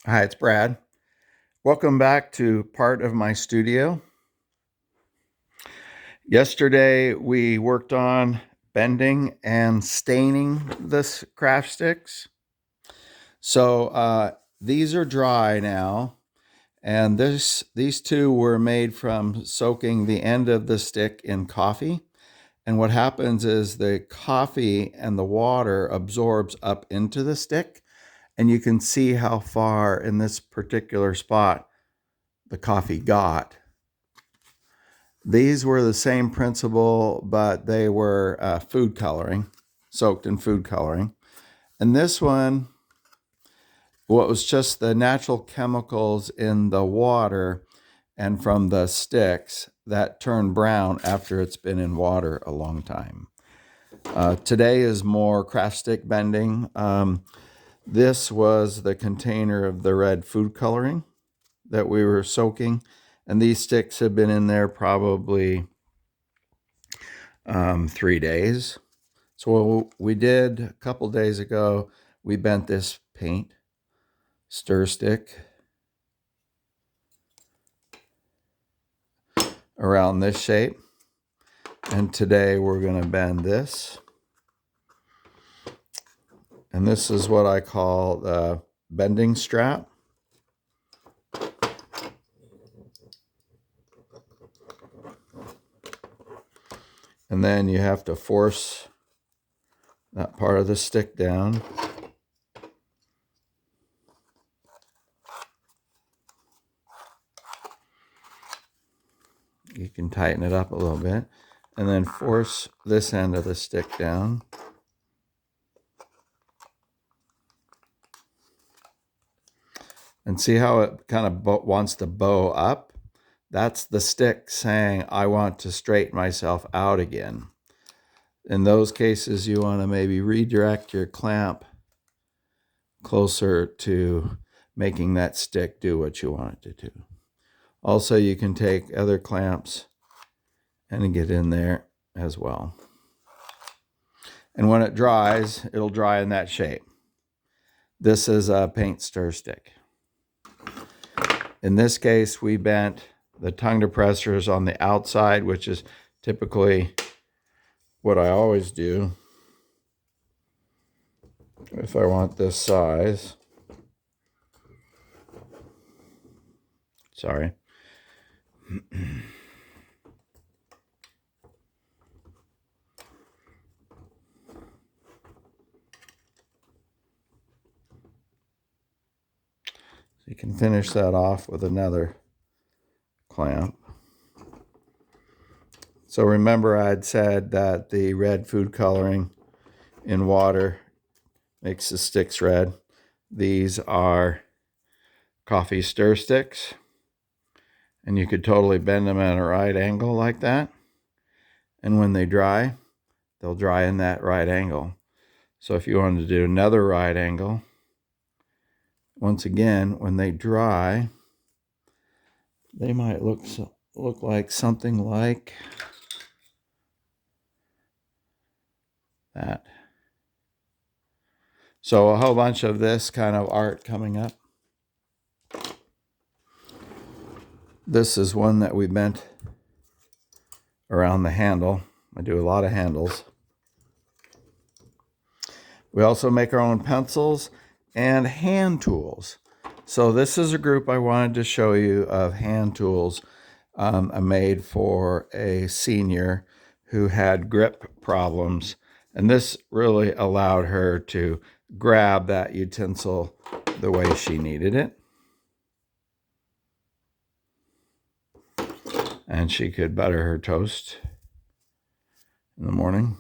Hi, it's Brad. Welcome back to part of my studio. Yesterday, we worked on bending and staining the craft sticks. So these are dry now, and these two were made from soaking the end of the stick in coffee. And what happens is the coffee and the water absorbs up into the stick, and you can see how far in this particular spot the coffee got. These were the same principle, but they were food coloring, soaked in food coloring. And this one, what was just the natural chemicals in the water and from the sticks that turn brown after it's been in water a long time. Today is more craft stick bending. This was the container of the red food coloring that we were soaking. And these sticks have been in there probably 3 days. So what we did a couple days ago, we bent this paint stir stick around this shape. And today we're going to bend this. And this is what I call the bending strap. And then you have to force that part of the stick down. You can tighten it up a little bit. And then force this end of the stick down. And see how it kind of wants to bow up? That's the stick saying, I want to straighten myself out again. In those cases, you want to maybe redirect your clamp closer to making that stick do what you want it to do. Also, you can take other clamps and get in there as well. And when it dries, it'll dry in that shape. This is a paint stir stick. In this case, we bent the tongue depressors on the outside, which is typically what I always do if I want this size. Sorry. So you can finish that off with another clamp. So remember, I had said that the red food coloring in water makes the sticks red. These are coffee stir sticks, and you could totally bend them at a right angle like that. And when they dry, they'll dry in that right angle. So if you wanted to do another right angle, once again, when they dry, they might look like something like that. So a whole bunch of this kind of art coming up. This is one that we bent around the handle. I do a lot of handles. We also make our own pencils and hand tools. So this is a group I wanted to show you of hand tools I made for a senior who had grip problems. And this really allowed her to grab that utensil the way she needed it. And she could butter her toast in the morning.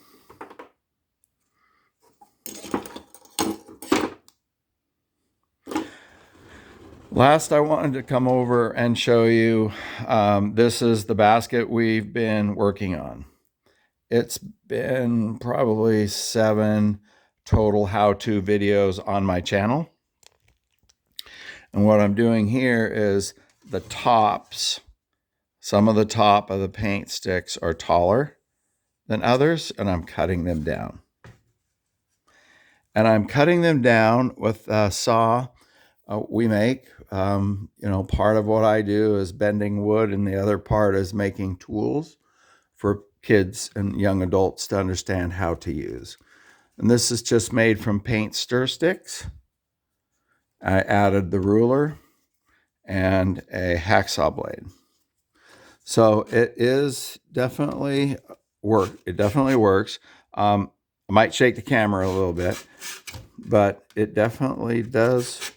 Last, I wanted to come over and show you, this is the basket we've been working on. It's been probably 7 total how-to videos on my channel. And what I'm doing here is the tops. Some of the top of the paint sticks are taller than others, and I'm cutting them down. And I'm cutting them down with a saw we make. Part of what I do is bending wood, and the other part is making tools for kids and young adults to understand how to use. And this is just made from paint stir sticks. I added the ruler and a hacksaw blade. So it is definitely work. It definitely works. I might shake the camera a little bit, but it definitely does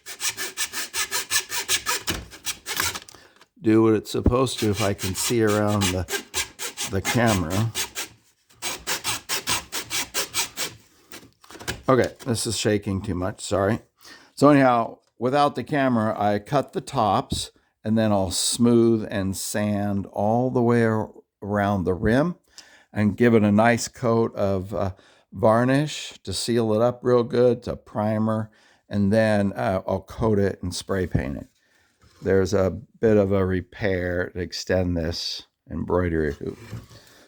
do what it's supposed to if I can see around the camera. Okay, this is shaking too much, sorry. So anyhow, without the camera, I cut the tops, and then I'll smooth and sand all the way around the rim and give it a nice coat of varnish to seal it up real good, to primer, and then I'll coat it and spray paint it. There's a bit of a repair to extend this embroidery hoop.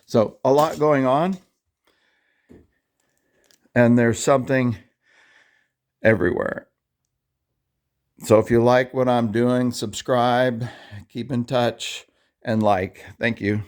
So a lot going on, and there's something everywhere. So if you like what I'm doing, subscribe, keep in touch, and like. Thank you.